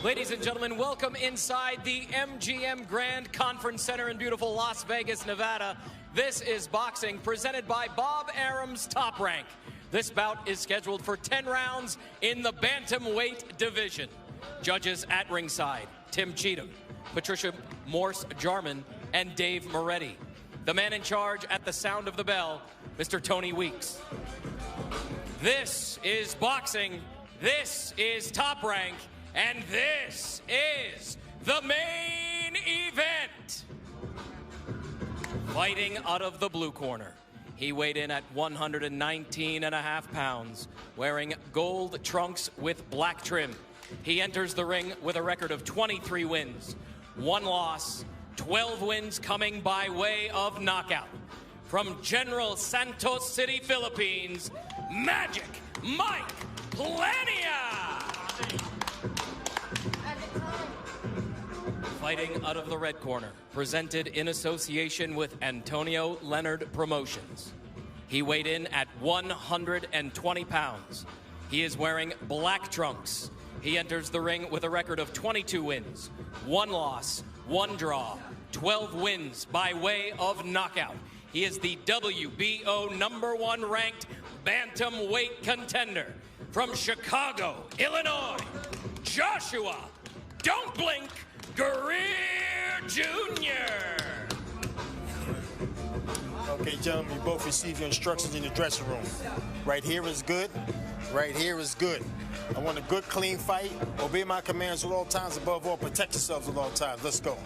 Ladies and gentlemen, welcome inside the MGM Grand Conference Center in beautiful Las Vegas, Nevada. This is boxing presented by Bob Arum's Top Rank. This bout is scheduled for 10 rounds in the bantamweight division. Judges at ringside, Tim Cheatham, Patricia Morse-Jarman, and Dave Moretti. The man in charge at the sound of the bell, Mr. Tony Weeks. This is boxing, this is Top Rank, and this is the main event. Fighting out of the blue corner. He weighed in at 119.5 pounds, wearing gold trunks with black trim. He enters the ring with a record of 23 wins, 1 loss, 12 wins coming by way of knockout. From General Santos City, Philippines, Magic Mike Plania. Fighting out of the red corner, presented in association with Antonio Leonard Promotions. He weighed in at 120 pounds. He is wearing black trunks. He enters the ring with a record of 22 wins, 1 loss, 1 draw, 12 wins by way of knockout. He is the WBO #1 ranked bantamweight contender from Chicago, Illinois, Joshua "Don't Blink" Greer Jr. Okay, gentlemen, you both receive your instructions in the dressing room. Right here is good. Right here is good. I want a good, clean fight. Obey my commands at all times. Above all, protect yourselves at all times. Let's go.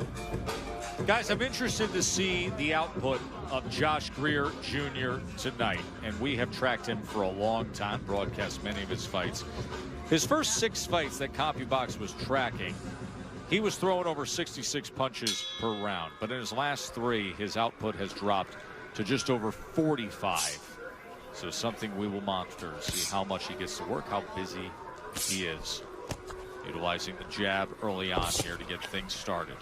Guys, I'm interested to see the output of Josh Greer Jr. tonight. And we have tracked him for a long time, broadcast many of his fights. His first 6 fights that CompuBox was tracking, he was throwing over 66 punches per round. But in his last 3, his output has dropped to just over 45. So something we will monitor to see how much he gets to work, how busy he is. Utilizing the jab early on here to get things started.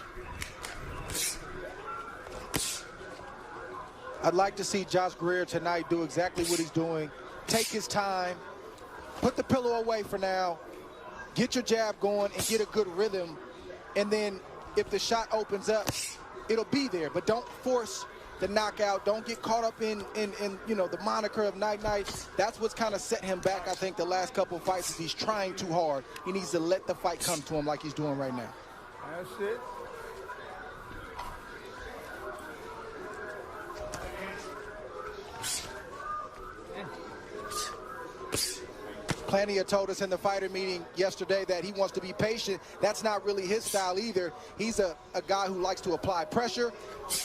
I'd like to see Josh Greer tonight do exactly what he's doing. Take his time, put the pillow away for now, get your jab going and get a good rhythm. And then if the shot opens up, it'll be there. But don't force the knockout. Don't get caught up in you know, the moniker of night-night. That's what's kind of set him back, I think, the last couple of fights is he's trying too hard. He needs to let the fight come to him like he's doing right now. That's it. Plania told us in the fighter meeting yesterday that he wants to be patient. That's not really his style either. He's a guy who likes to apply pressure.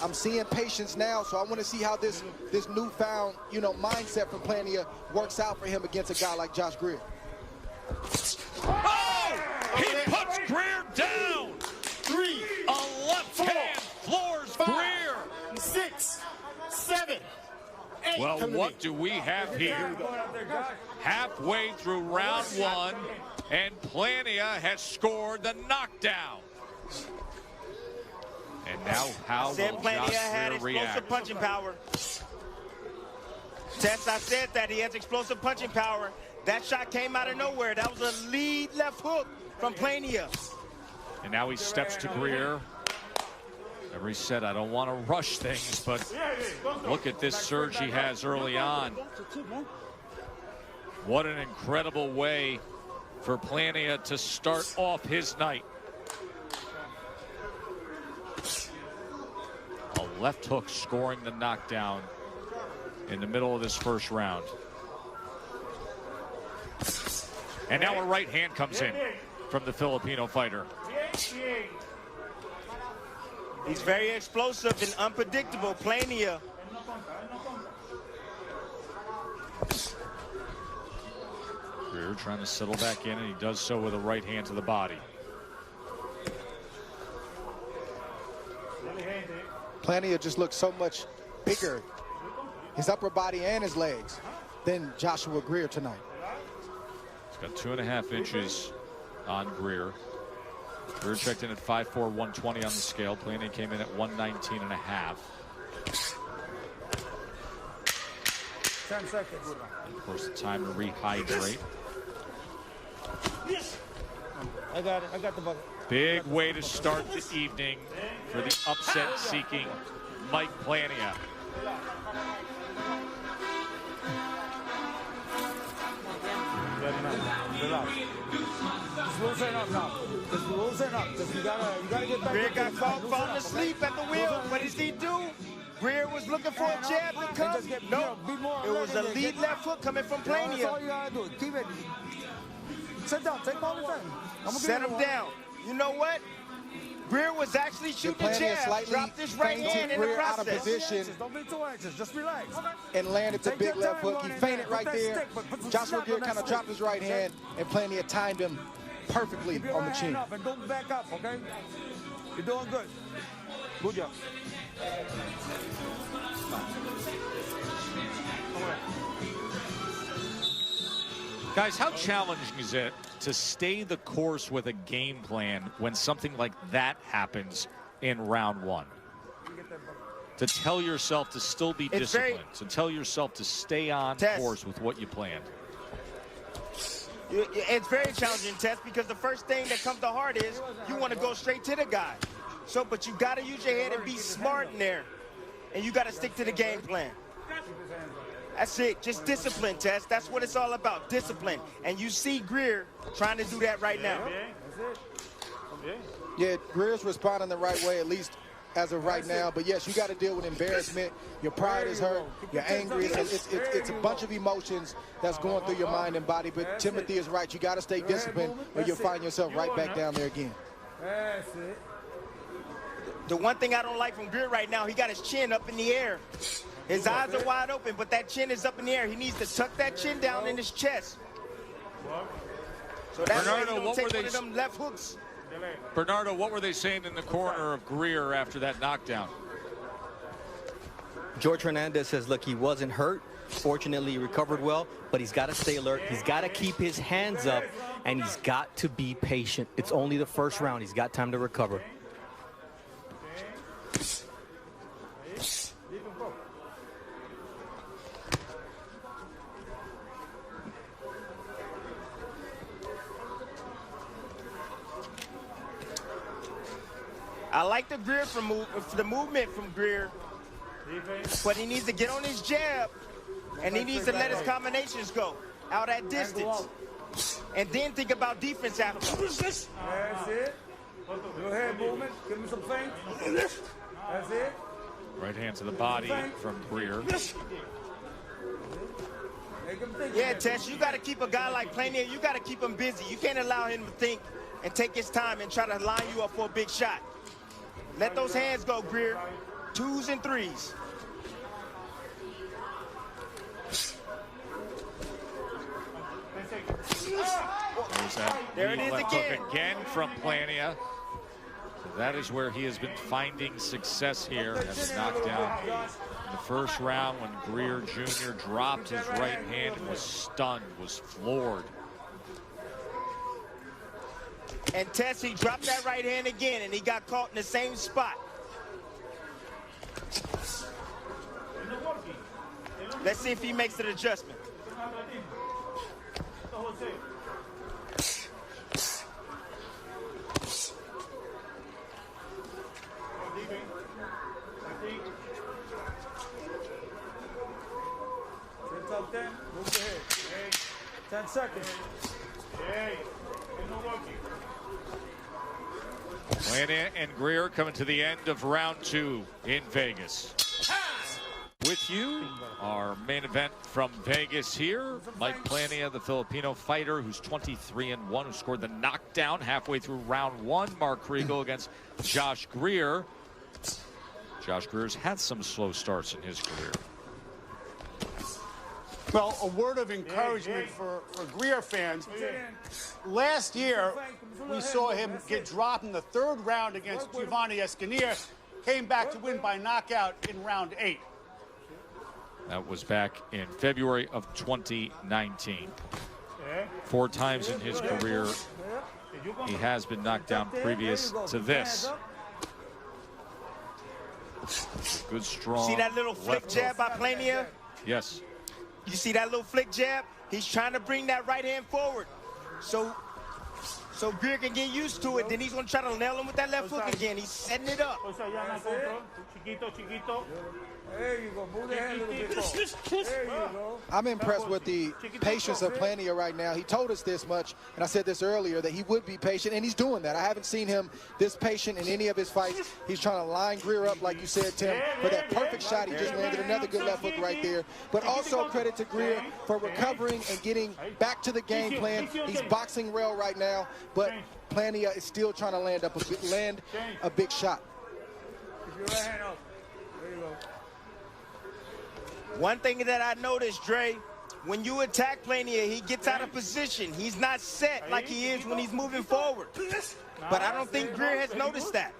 I'm seeing patience now, so I want to see how this newfound, you know, mindset from Plania works out for him against a guy like Josh Greer. Oh! He puts Greer down! 3, A left hand floors 5, Greer! 6, 7, 8. Well, what do we have here? Halfway through round 1, and Plania has scored the knockdown. And now how will Plania had Josh Greer explosive react? punching power. Tess, I said that he has explosive punching power. That shot came out of nowhere. That was a lead left hook from Plania. And now he steps to Greer. Every set, I don't want to rush things, but look at this surge he has early on. What an incredible way for Plania to start off his night. A left hook scoring the knockdown in the middle of this first round. And now a right hand comes in from the Filipino fighter. He's very explosive and unpredictable. Plania. Greer trying to settle back in, and he does so with a right hand to the body. Plania just looks so much bigger, his upper body and his legs, than Joshua Greer tonight. He's got 2.5 inches on Greer. Greer checked in at 5'4", 120 on the scale. Plania came in at 119.5. 10 seconds. Of course, the time to rehydrate. I got it. I got the bucket. Big way to start the evening for the upset-seeking Mike Plania. Relax. Just loosen up now. Just loosen up. Just you gotta get back. Greer got caught falling asleep at the wheel. What does he do? Greer was looking for a jab to come. Nope. It was a lead left hook coming from That's all Plania. you gotta do. Keep it. Sit down. Take all the time. Set him down. You know what? Greer was actually shooting a jab. Dropped his right hand in the Greer out of process. position Don't be too anxious. Just relax. and landed the Take big your left time hook. He on it, fainted man. right Put that there. stick, but put some Joshua snap Greer on that kind of stick. dropped his right hand, and Plania timed him perfectly Keep your on the right chin. hand up and don't back up, okay? You're doing good. Good job. Guys, how challenging is it to stay the course with a game plan when something like that happens in round one? To tell yourself to still be disciplined, to tell yourself to stay on course with what you planned. It's very challenging, Tess, because the first thing that comes to heart is you want to go straight to the guy. So, but you got to use your head and be smart in there. And you got to stick to the game plan. That's it. Just discipline, Tess. That's what it's all about, discipline. And you see Greer trying to do that right now. Yeah, Greer's responding the right way, at least as of right now. But yes, you got to deal with embarrassment. Your pride is hurt. You're angry. It's a bunch of emotions that's going through your mind and body. But Timothy is right. You got to stay disciplined, or you'll find yourself right back down there again. That's it. The one thing I don't like from Greer right now, he got his chin up in the air. His eyes are wide open, but that chin is up in the air. He needs to tuck that chin down in his chest. So that's why he don't take one of them left hooks. Bernardo, what were they saying in the corner of Greer after that knockdown? George Hernandez says, look, he wasn't hurt. Fortunately, he recovered well, but he's got to stay alert. He's got to keep his hands up, and he's got to be patient. It's only the first round. He's got time to recover. I like the Greer the movement from Greer, but he needs to get on his jab, and he needs to let his combinations go out at distance, and then think about defense after. That's it. Your head movement. Give me some feint. That's it. Right hand to the body from Greer. Yeah, Tess, you got to keep a guy like Plania, you got to keep him busy. You can't allow him to think and take his time and try to line you up for a big shot. Let those hands go, Greer. 2s and 3s. There it is again from Plania. So that is where he has been finding success here. Has knocked down in the first round when Greer Jr. dropped his right hand and was stunned, was floored. And Tess, he dropped that right hand again, and he got caught in the same spot. Let's see if he makes an adjustment. Up 10. Move the head. 10 seconds. Plania and Greer coming to the end of round 2 in Vegas. With you, our main event from Vegas here, Mike Plania, the Filipino fighter who's 23-1, who scored the knockdown halfway through round 1. Mark Kriegel against Josh Greer. Josh Greer's had some slow starts in his career. Well, a word of encouragement for Greer fans. Last year, we saw him get dropped in the 3rd round against Giovanni Escanier, came back to win by knockout in round 8. That was back in February of 2019. 4 times in his career, he has been knocked down previous to this. Good, strong. See that little flick jab by Plania? Yes. You see that little flick jab? He's trying to bring that right hand forward. So So Greer can get used to it. Then he's going to try to nail him with that left hook again. He's setting it up. There you go. Move the hand a little bit more. There you go. I'm impressed with the patience of Plania right now. He told us this much, and I said this earlier, that he would be patient, and he's doing that. I haven't seen him this patient in any of his fights. He's trying to line Greer up, like you said, Tim, for that perfect shot. He just landed another good left hook right there. But also credit to Greer for recovering and getting back to the game plan. He's boxing well right now, but Plania is still trying to land a big shot. Keep your right hand up. There you go. One thing that I noticed, Dre, when you attack Plania, he gets out of position. He's not set like he is when he's moving forward. But I don't think Greer has noticed that.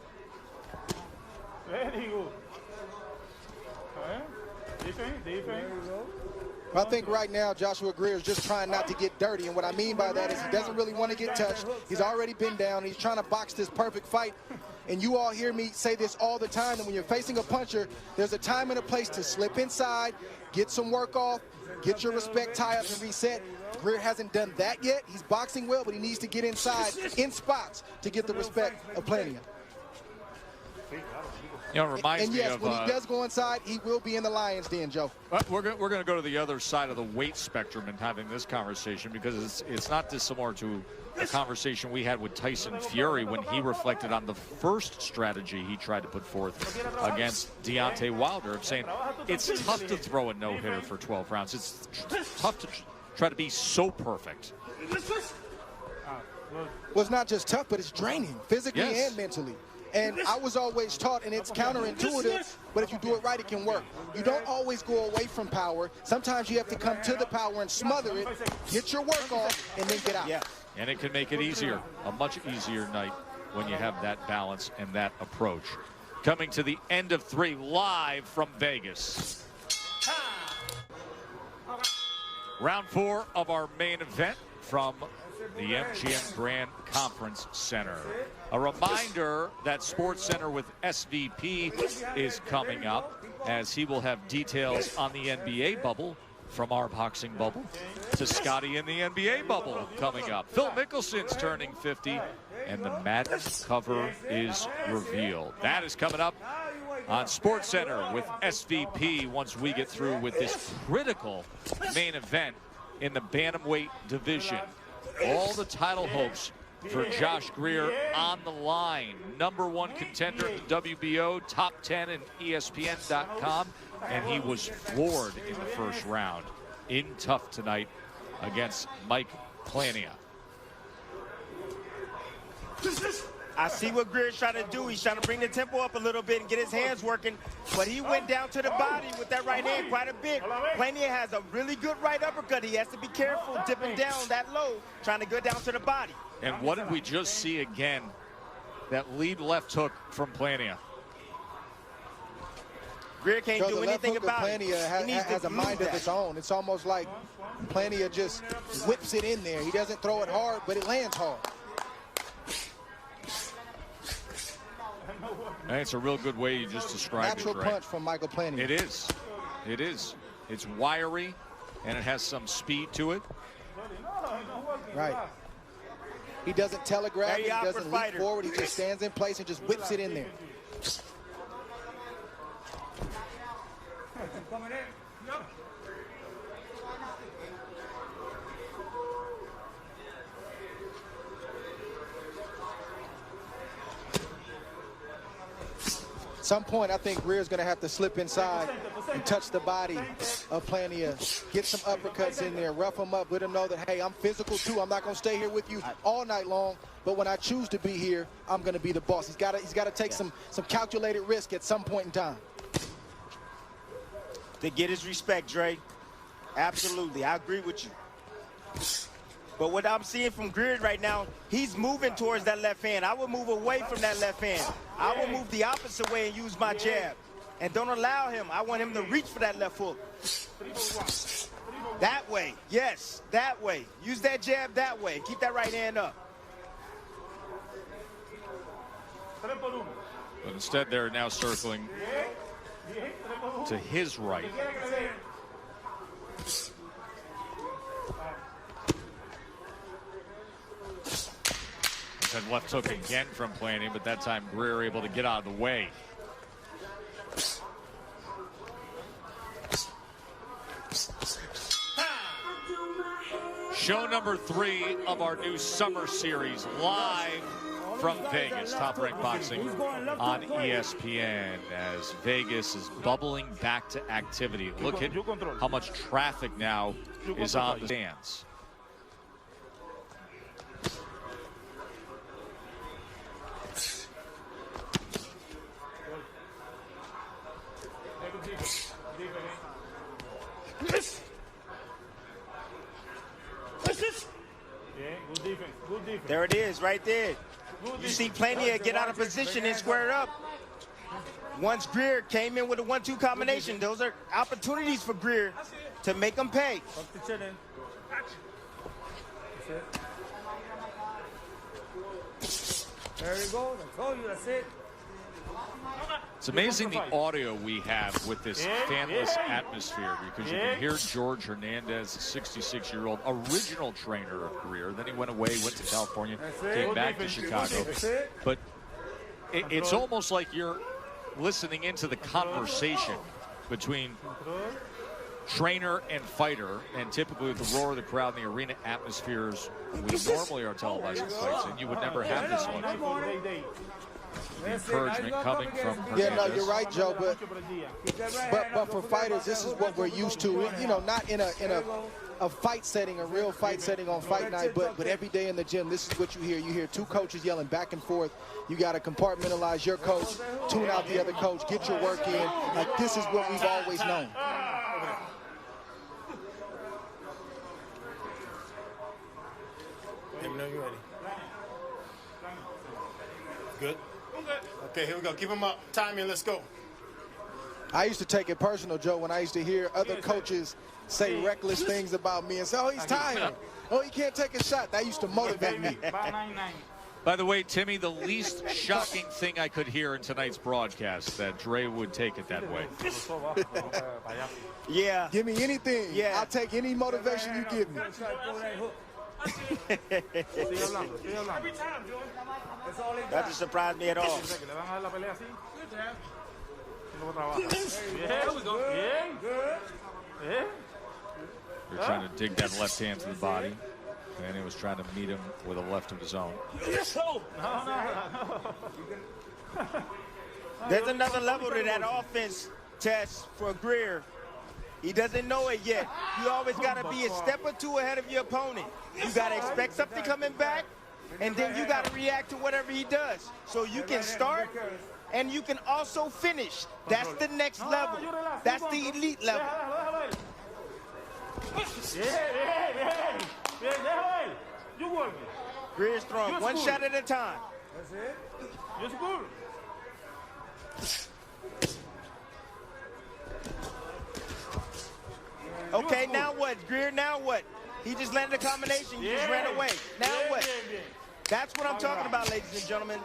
Very good. Defense. I think right now Joshua Greer is just trying not to get dirty, and what I mean by that is he doesn't really want to get touched. He's already been down. He's trying to box this perfect fight. And you all hear me say this all the time, that when you're facing a puncher, there's a time and a place to slip inside, get some work off, get your respect tie up and reset. Greer hasn't done that yet. He's boxing well, but he needs to get inside in spots to get the respect of Plania. You know, it reminds and me yes, of, when he does go inside, he will be in the lion's den, Joe. We're going to go to the other side of the weight spectrum in having this conversation, because it's not dissimilar to a conversation we had with Tyson Fury when he reflected on the first strategy he tried to put forth against Deontay Wilder, of saying it's tough to throw a no-hitter for 12 rounds. It's tough to try to be so perfect. Well, it's not just tough, but it's draining physically and mentally. And I was always taught, and it's counterintuitive, but if you do it right, it can work. You don't always go away from power. Sometimes you have to come to the power and smother it, get your work off, and then get out. Yeah. And it can make it easier, a much easier night when you have that balance and that approach. Coming to the end of 3, live from Vegas. Round 4 of our main event from the MGM Grand Conference Center. A reminder that SportsCenter with SVP is coming up, as he will have details on the NBA bubble, from our boxing bubble to Scotty in the NBA bubble coming up. Phil Mickelson's turning 50, and the Madden cover is revealed. That is coming up on SportsCenter with SVP once we get through with this critical main event in the bantamweight division. All the title hopes for Josh Greer on the line. #1 contender in the WBO, top 10 in ESPN.com, and he was floored in the first round in tough tonight against Mike Plania. I see what Greer's trying to do. He's trying to bring the tempo up a little bit and get his hands working, but he went down to the body with that right hand quite a bit. Plania has a really good right uppercut. He has to be careful dipping down that low, trying to go down to the body. And what did we just see again? That lead left hook from Plania. Greer can't do anything about it. Plania has a mind of its own. It's almost like Plania just whips it in there. He doesn't throw it hard, but it lands hard. And it's a real good way you just described Natural it, right? punch from Michael Plania. It is. It is. It's wiry, and it has some speed to it. Right. He doesn't telegraph, he doesn't leap forward, he just stands in place and just whips it in there. Coming in. At some point, I think Greer's going to have to slip inside and touch the body of Plania. Get some uppercuts in there, rough him up, let him know that, hey, I'm physical too. I'm not going to stay here with you all night long, but when I choose to be here, I'm going to be the boss. He's got to take some calculated risk at some point in time. To get his respect, Dre. Absolutely, I agree with you. But what I'm seeing from Greer right now, he's moving towards that left hand. I would move away from that left hand. I will move the opposite way and use my jab. And don't allow him. I want him to reach for that left hook. That way. Yes, that way. Use that jab that way. Keep that right hand up. But instead, they're now circling to his right. That left hook again from Plania, but that time Greer able to get out of the way. Show number 3 of our new summer series, live from Vegas. Top Rank Boxing on ESPN, as Vegas is bubbling back to activity. Look at how much traffic now is on the stands. There it is, right there. You see Plania get out of position and square it up. Once Greer came in with a 1-2 combination, those are opportunities for Greer to make him pay. There you go. I told you, that's it. It's amazing the audio we have with this fanless atmosphere, because you can hear George Hernandez, a 66-year-old original trainer of Greer. Then he went away, went to California, came back to Chicago. But it's almost like you're listening into the conversation between trainer and fighter, and typically with the roar of the crowd in the arena atmospheres we normally are televising fights, and you would never have this luxury. The encouragement coming from Hernandez. Yeah, no, you're right, Joe. But for fighters, this is what we're used to. You know, not in a fight setting, a real fight setting on fight night, but every day in the gym, this is what you hear. You hear two coaches yelling back and forth. You got to compartmentalize your coach, tune out the other coach, get your work in. Like, this is what we've always known. Let me know you're ready. Good. Okay, here we go. Keep them up. Time in. Let's go. I used to take it personal, Joe, when I used to hear other coaches say reckless things about me and say, oh, he's tired. Oh, he can't take a shot. That used to motivate me. By the way, Timmy, the least shocking thing I could hear in tonight's broadcast, that Dre would take it that way. Yeah. Give me anything. Yeah. I'll take any motivation you give me. That doesn't surprise me at all. You're trying to dig that left hand to the body, and he was trying to meet him with a left of his own. There's another level to that offense test for Greer. He doesn't know it yet. You always got to be a step or two ahead of your opponent. You got to expect something coming back, and then you got to react to whatever he does. So you can start, and you can also finish. That's the next level. That's the elite level. Greer's throwing one shot at a time. That's it. That's good. Okay, now what? Greer, now what? He just landed a combination. You just ran away. Now what? That's what I'm talking about, ladies and gentlemen.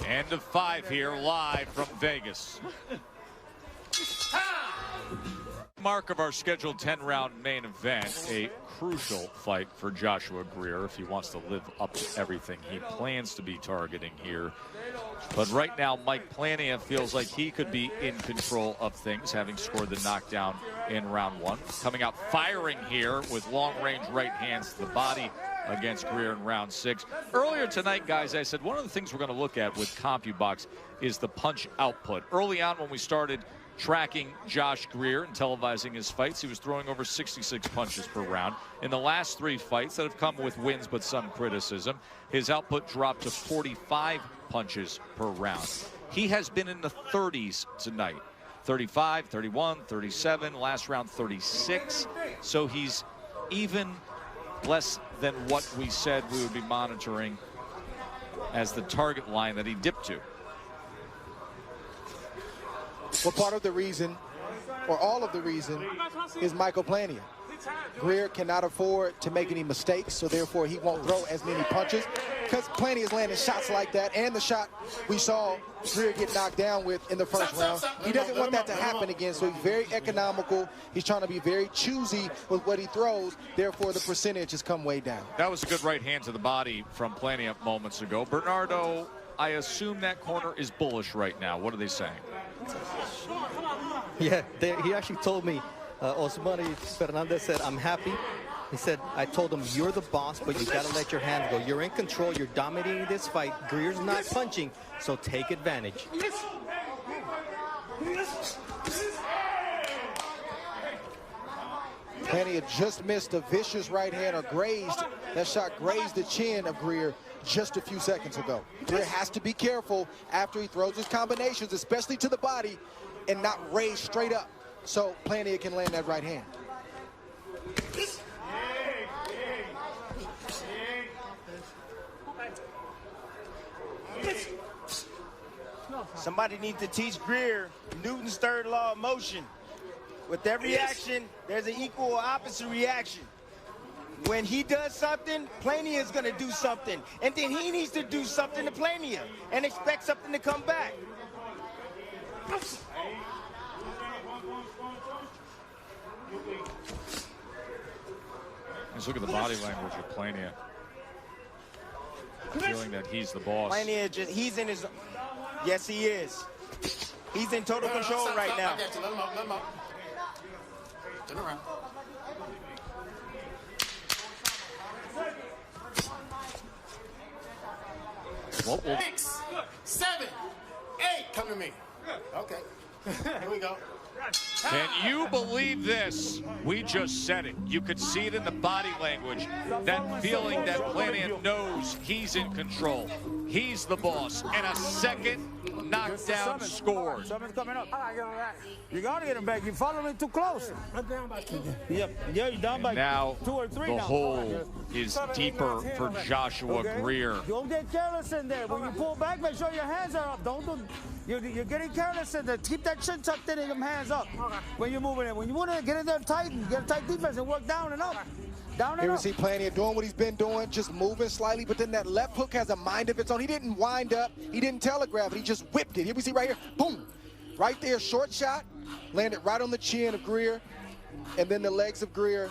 End of 5 here, live from Vegas. Mark of our scheduled 10-round main event, a crucial fight for Joshua Greer if he wants to live up to everything he plans to be targeting here. But right now, Mike Plania feels like he could be in control of things, having scored the knockdown in round 1. Coming out firing here with long-range right hands to the body against Greer in round 6. Earlier tonight, guys, I said one of the things we're going to look at with CompuBox is the punch output. Early on when we started tracking Josh Greer and televising his fights, he was throwing over 66 punches per round. In the last 3 fights that have come with wins but some criticism, his output dropped to 45 punches per round. He has been in the 30s tonight. 35, 31, 37, last round 36. So he's even less than what we said we would be monitoring as the target line that he dipped to. Well, part of the reason, or all of the reason, is Michael Plania. Greer cannot afford to make any mistakes, so therefore he won't throw as many punches. because Plania is landing shots like that, and the shot we saw Greer get knocked down with in the first round. He doesn't want that to happen again, so he's very economical. He's trying to be very choosy with what he throws. Therefore, the percentage has come way down. That was a good right hand to the body from Plania moments ago. Bernardo, I assume that corner is bullish right now. What are they saying? Yeah, he actually told me, Osmani Fernandez said, I'm happy. He said, I told him, you're the boss, but you got to let your hands go. You're in control. You're dominating this fight. Greer's not punching, so take advantage. Plania just missed a vicious right hand, or grazed. That shot grazed the chin of Greer just a few seconds ago. Greer has to be careful after he throws his combinations, especially to the body, and not raise straight up, so Plania can land that right hand. Somebody needs to teach Greer Newton's third law of motion. With every action, there's an equal or opposite reaction. When he does something, Plania is going to do something. And then he needs to do something to Plania and expect something to come back. Let's look at the body language of Plania. Feeling that he's the boss. Plania, he's in his... Yes, he is. He's in total control right now. Let him out. Turn around. What will... 6, 7, 8. Come to me. Okay. Here we go. Can you believe this? We just said it. You could see it in the body language. That feeling that Plania knows he's in control. He's the boss. And a second knockdown scored. Someone's coming up. You got to get him back. You follow me too close. Yeah, you're down by Now 2 or 3 the now. hole is deeper for Joshua Greer. Don't get careless in there. When you pull back, make sure your hands are up. Don't do... You're getting careless in there. Keep that chin tucked in and your hands up when you're moving in. When you want to get in there tight and get a tight defense and work down and up. Down and Here we up. see Plania doing what he's been doing, just moving slightly, but then that left hook has a mind of its own. He didn't wind up. He didn't telegraph it. He just whipped it. Here we see right here. Boom. Right there, short shot. Landed right on the chin of Greer. And then the legs of Greer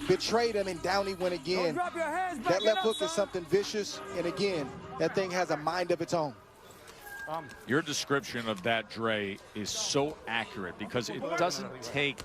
betrayed him, and down he went again. Drop your hands, That left hook is something vicious, and again, that thing has a mind of its own. Your description of that, Dre, is so accurate because it doesn't take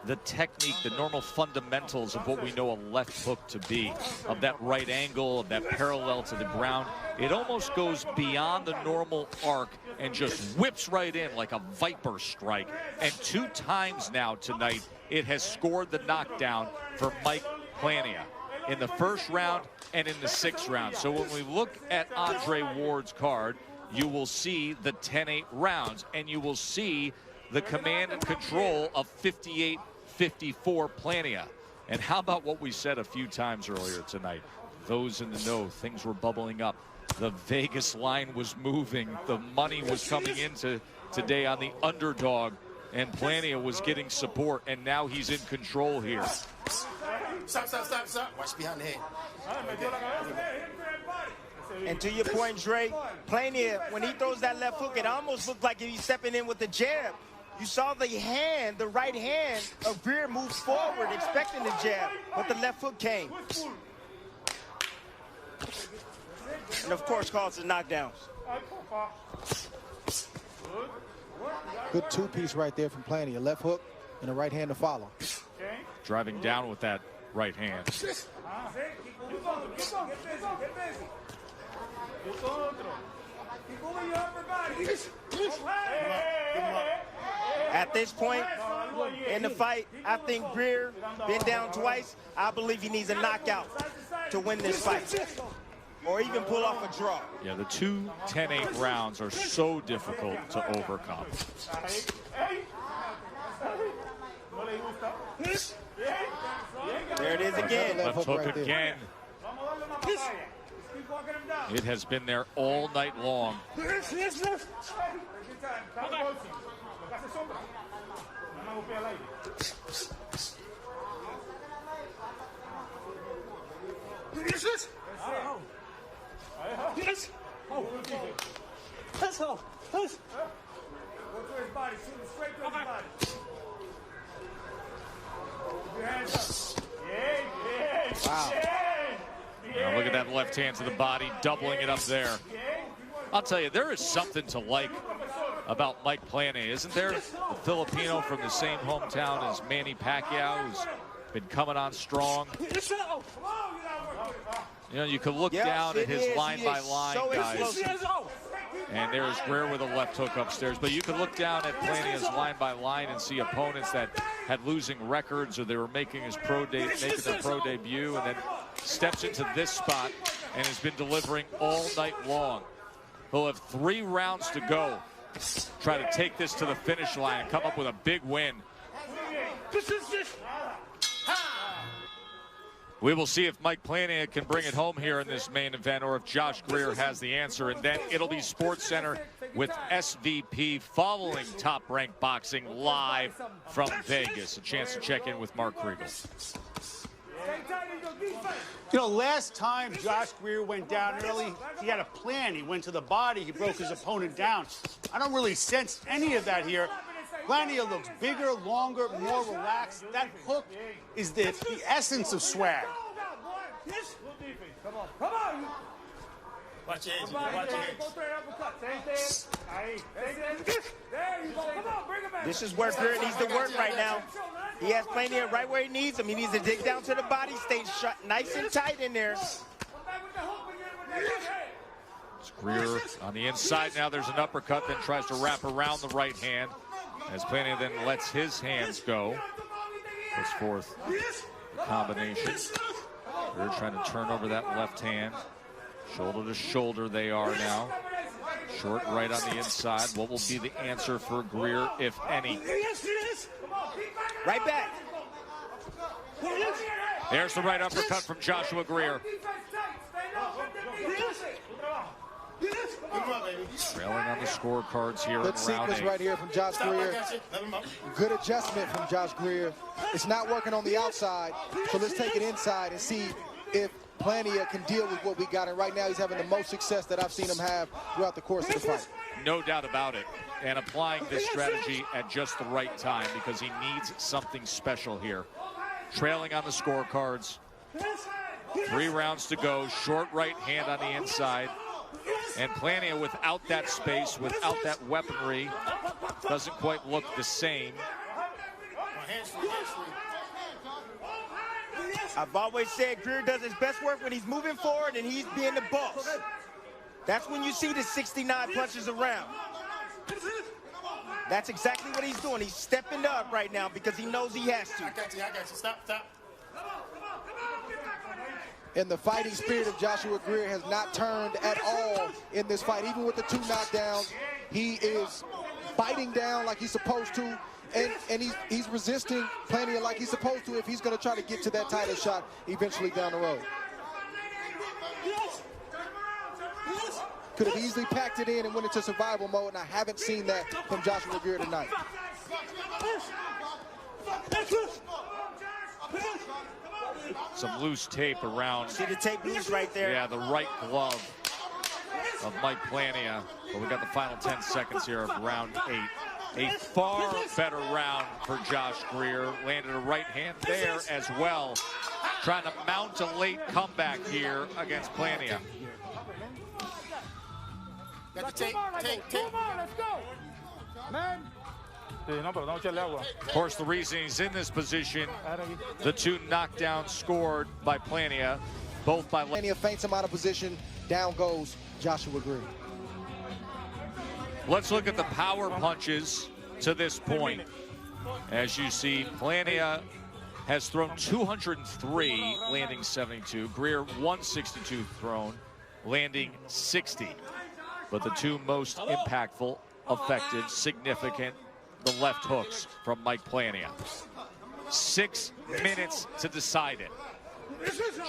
the technique, the normal fundamentals of what we know a left hook to be, of that right angle, of that parallel to the ground. It almost goes beyond the normal arc and just whips right in like a viper strike. And 2 times now tonight, it has scored the knockdown for Mike Plania in the first round and in the 6th round. So when we look at Andre Ward's card, you will see the 10-8 rounds, and you will see the command and control of 58-54 Plania. And how about what we said a few times earlier tonight? Those in the know, things were bubbling up. The Vegas line was moving. The money was coming into today on the underdog, and Plania was getting support, and now he's in control here. Stop. Watch behind the head. And to your point, Dre, Plania, when he throws that left hook, it almost looked like he's stepping in with the jab. You saw the hand, the right hand of Greer move forward, expecting the jab, but the left hook came. And of course, causes knockdowns. Good 2-piece right there from Plania. Left hook and a right hand to follow. Driving down with that right hand. At this point in the fight, I think Greer been down twice. I believe he needs a knockout to win this fight, or even pull off a draw. Yeah, the 2 10-8 rounds are so difficult to overcome. There it is again. Left hook again. It has been there all night long. Wow. Now look at that left hand to the body, doubling it up there. I'll tell you, there is something to like about Mike Plania, isn't there? The Filipino from the same hometown as Manny Pacquiao, who's been coming on strong. You know, you could look down at his line-by-line guys. And there's Greer with a left hook upstairs. But you could look down at Plania's line-by-line and see opponents that had losing records or they were making their pro debut, and then steps into this spot and has been delivering all night long. He'll have 3 rounds to go. Try to take this to the finish line and come up with a big win. We will see if Mike Plania can bring it home here in this main event, or if Josh Greer has the answer. And then it'll be SportsCenter with SVP following Top Rank Boxing live from Vegas. A chance to check in with Mark Kriegel. You know, last time Josh Greer went down early, he had a plan. He went to the body. He broke his opponent down. I don't really sense any of that here. Plania looks bigger, longer, more relaxed. That hook is the essence of swag. Watch your hands. Watch your hands. This is where Greer needs to work right now. He has Plania right where he needs him. He needs to dig down to the body, stay shut, nice and tight in there. It's Greer on the inside now. There's an uppercut, then tries to wrap around the right hand, as Plania then lets his hands go. Puts forth the combination. Greer trying to turn over that left hand. Shoulder to shoulder they are now. Short right on the inside. What will be the answer for Greer, if any? Right back. There's the right uppercut from Joshua Greer. Trailing on the scorecards here. Good sequence right here from Josh Greer. Good adjustment from Josh Greer. It's not working on the outside, so let's take it inside and see if Plania can deal with what we got. And right now he's having the most success that I've seen him have throughout the course of the fight. No doubt about it. And applying this strategy at just the right time, because he needs something special here. Trailing on the scorecards. 3 rounds to go. Short right hand on the inside. And Plania, without that space, without that weaponry, doesn't quite look the same. I've always said Greer does his best work when he's moving forward and he's being the boss. That's when you see the 69 punches around. That's exactly what he's doing. He's stepping up right now because he knows he has to. I got you. Stop. And the fighting spirit of Joshua Greer has not turned at all in this fight. Even with the 2 knockdowns, he is biting down like he's supposed to. And he's resisting Plania like he's supposed to if he's going to try to get to that title shot eventually down the road. Could have easily packed it in and went into survival mode, and I haven't seen that from Joshua Greer tonight. Some loose tape around. See the tape loose right there? Yeah, the right glove of Mike Plania. But we got the final 10 seconds here of round 8. A far better round for Josh Greer. Landed a right hand there as well. Trying to mount a late comeback here against Plania. Got the tape. Let's go. Man. Of course, the reason he's in this position, the 2 knockdowns scored by Plania, both by Plania feints him out of position. Down goes Joshua Greer. Let's look at the power punches to this point. As you see, Plania has thrown 203, landing 72. Greer 162 thrown, landing 60. But the 2 most impactful, effective, significant, the left hooks from Mike Plania. 6 minutes to decide it.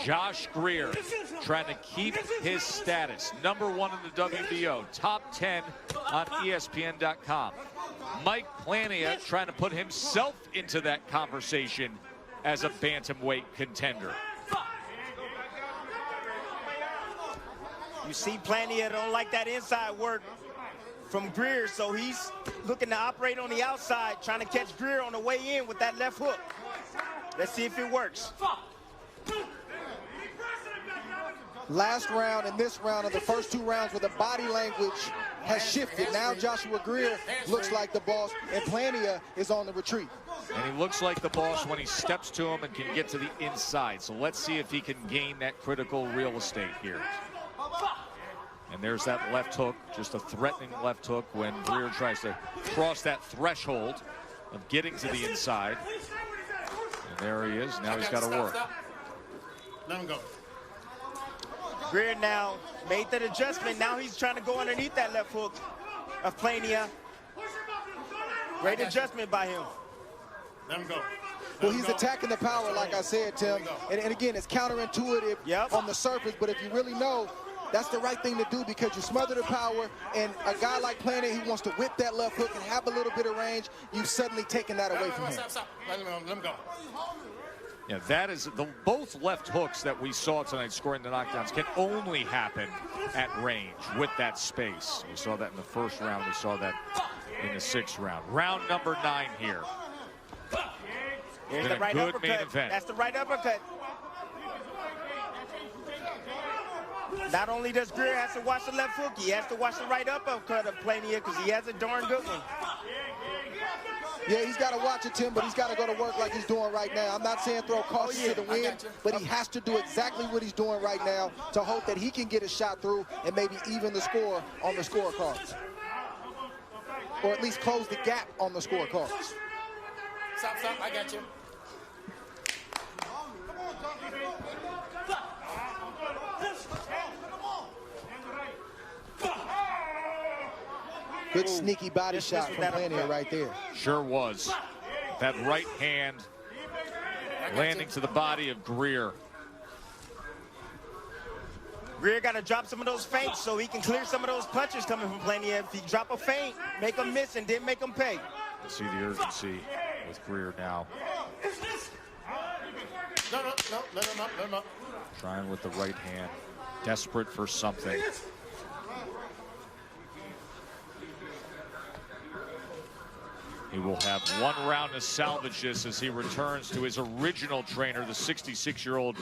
Josh Greer trying to keep his status. #1 in the WBO, top 10 on ESPN.com. Mike Plania trying to put himself into that conversation as a bantamweight contender. You see Plania don't like that inside work from Greer, so he's looking to operate on the outside, trying to catch Greer on the way in with that left hook. Let's see if it works. Last round and this round are the first 2 rounds where the body language has shifted. Now Joshua Greer looks like the boss, and Plania is on the retreat. And he looks like the boss when he steps to him and can get to the inside. So let's see if he can gain that critical real estate here. And there's that left hook, just a threatening left hook when Greer tries to cross that threshold of getting to the inside. And there he is. Now he's got to work. Let him go. Greer now made that adjustment. Now he's trying to go underneath that left hook of Plania. Great adjustment by him. Let him go. Well, he's attacking the power, like I said, Tim. And again, it's counterintuitive on the surface, but if you really know, that's the right thing to do because you smother the power, and a guy like Plania, he wants to whip that left hook and have a little bit of range. You've suddenly taken that away from him. Stop. Let him go. Yeah, that is both left hooks that we saw tonight scoring the knockdowns can only happen at range with that space. We saw that in the first round. We saw that in the 6th round. Round number 9 here. Here's the right good uppercut. main event. That's the right uppercut. Not only does Greer have to watch the left hook, he has to watch the right uppercut of Plania because he has a darn good one. Yeah, he's got to watch it, Tim, but he's got to go to work like he's doing right now. I'm not saying throw caution to the wind, but he has to do exactly what he's doing right now to hope that he can get a shot through and maybe even the score on the scorecards. Or at least close the gap on the scorecards. Stop. I got you. Good sneaky body shot from Plania right there. Sure was. That right hand landing to the body of Greer. Greer got to drop some of those feints so he can clear some of those punches coming from Plania. If he drop a feint, make him miss and then make him pay. See the urgency with Greer now. No, let him up. Trying with the right hand. Desperate for something. He will have 1 round to salvage this as he returns to his original trainer, the 66-year-old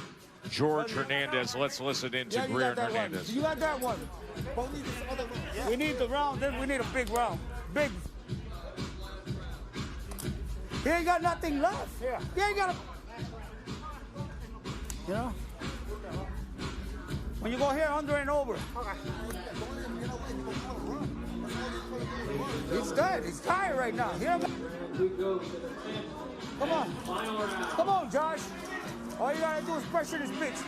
George Hernandez. Let's listen in to Greer and Hernandez. You got that one. We need the round, then we need a big round. Big. He ain't got nothing left. Yeah. He ain't got a... You know? When you go here, under and over. He's dead. He's tired right now. Here. Come on. Come on, Josh. All you gotta do is pressure this bitch.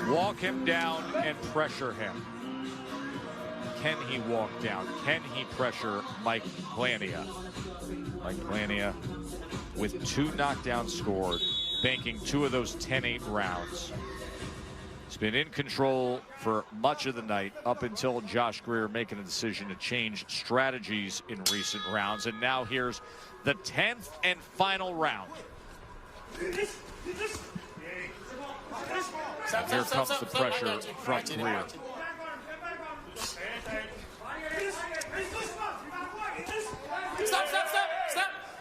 Walk him down and pressure him. Can he walk down? Can he pressure Mike Plania? Mike Plania with 2 knockdowns scored, banking 2 of those 10-8 rounds. He's been in control for much of the night up until Josh Greer making a decision to change strategies in recent rounds. And now here's the 10th and final round. And here comes the pressure from Greer. Stop.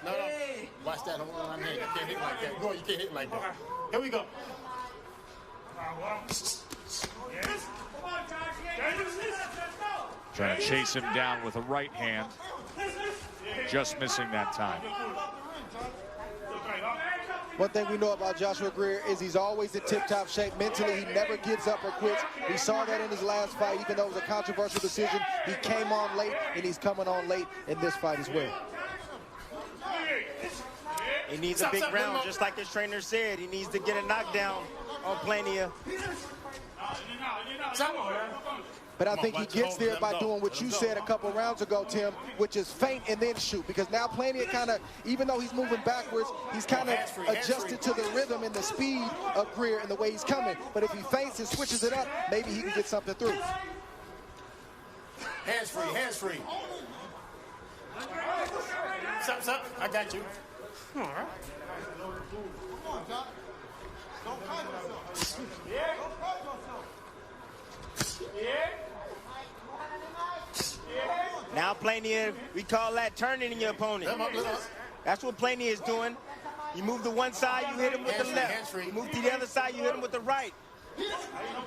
No. Watch that. Hold on. You can't hit like that. Go, you can't hit like that. Here we go. Trying to chase him down with a right hand. Just missing that time. One thing we know about Joshua Greer is he's always in tip-top shape. Mentally, he never gives up or quits. We saw that in his last fight, even though it was a controversial decision. He came on late, and he's coming on late in this fight as well. He needs a big round, just like his trainer said. He needs to get a knockdown on Plania. But I think he gets there by doing what you said a couple rounds ago, Tim, which is feint and then shoot. Because now Plania kind of, even though he's moving backwards, he's kind of adjusted to the rhythm and the speed of Greer and the way he's coming. But if he feints and switches it up, maybe he can get something through. Hands free. Stop. I got you. All right. Come on, John. Don't fight yourself. Yeah. Now Plania, we call that turning your opponent. That's what Plania is doing. You move to one side, you hit him with the left. You move to the other side, you hit him with the right.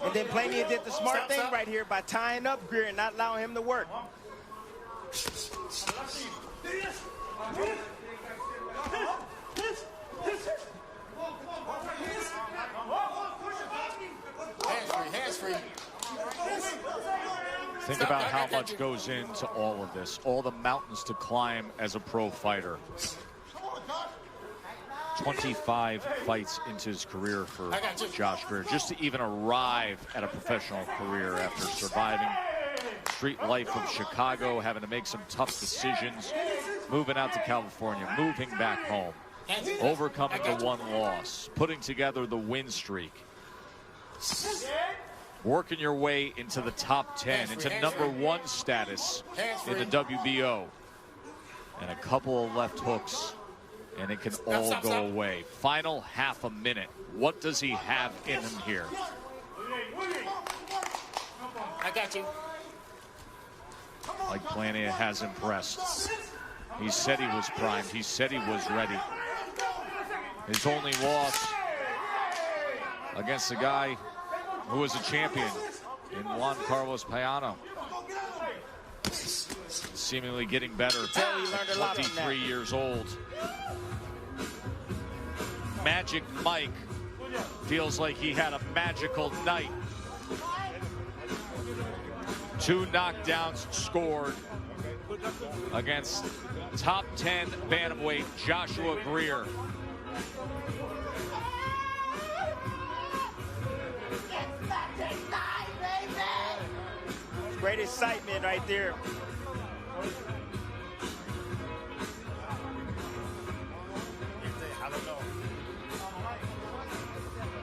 And then Plania did the smart thing right here by tying up Greer and not allowing him to work. Hands-free. Think about how much goes into all of this, all the mountains to climb as a pro fighter. 25 fights into his career for Josh Greer, just to even arrive at a professional career after surviving street life of Chicago, having to make some tough decisions, moving out to California, moving back home, overcoming the one loss, putting together the win streak, working your way into the top 10, into #1 status in the WBO, and a couple of left hooks, and it can all go away. Final half a minute. What does he have in him here? I got you. Mike Plania has impressed. He said he was primed. He said he was ready. His only loss against a guy who was a champion in Juan Carlos Payano. Seemingly getting better. 23 years old. Magic Mike feels like he had a magical night. 2 knockdowns scored against top 10 bantamweight Joshua Greer. Great excitement right there.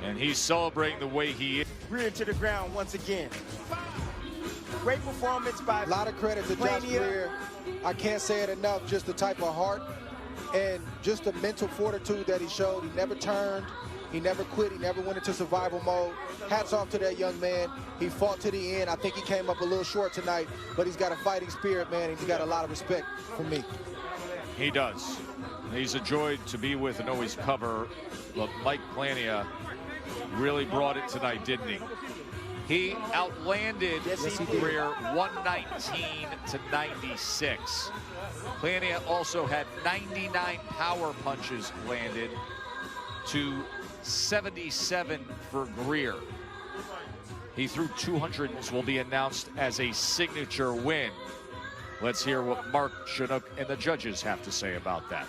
And he's celebrating the way he is. Greer to the ground once again. Great performance by a lot of credit to Josh Greer. I can't say it enough, just the type of heart and just the mental fortitude that he showed. He never turned, he never quit, he never went into survival mode. Hats off to that young man. He fought to the end. I think he came up a little short tonight, but he's got a fighting spirit, man, and he's got a lot of respect from me. He does. He's a joy to be with and always cover. Look, Mike Plania really brought it tonight, didn't he? He outlanded Greer 119 to 96. Plania also had 99 power punches landed to 77 for Greer. He threw 200, will be announced as a signature win. Let's hear what Mark Chinook and the judges have to say about that.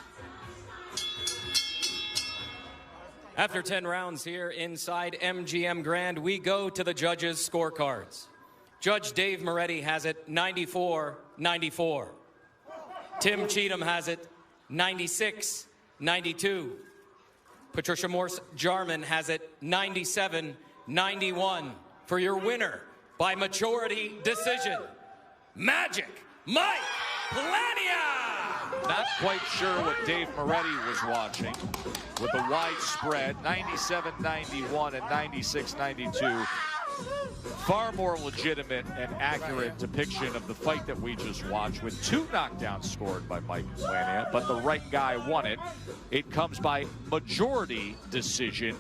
After 10 rounds here inside MGM Grand, we go to the judges' scorecards. Judge Dave Moretti has it 94-94. Tim Cheatham has it 96-92. Patricia Morse-Jarman has it 97-91 for your winner by majority decision, Magic Mike Plania! Not quite sure what Dave Moretti was watching with the wide spread, 97-91 and 96-92. Far more legitimate and accurate depiction of the fight that we just watched, with 2 knockdowns scored by Mike Plania, but the right guy won it. It comes by majority decision.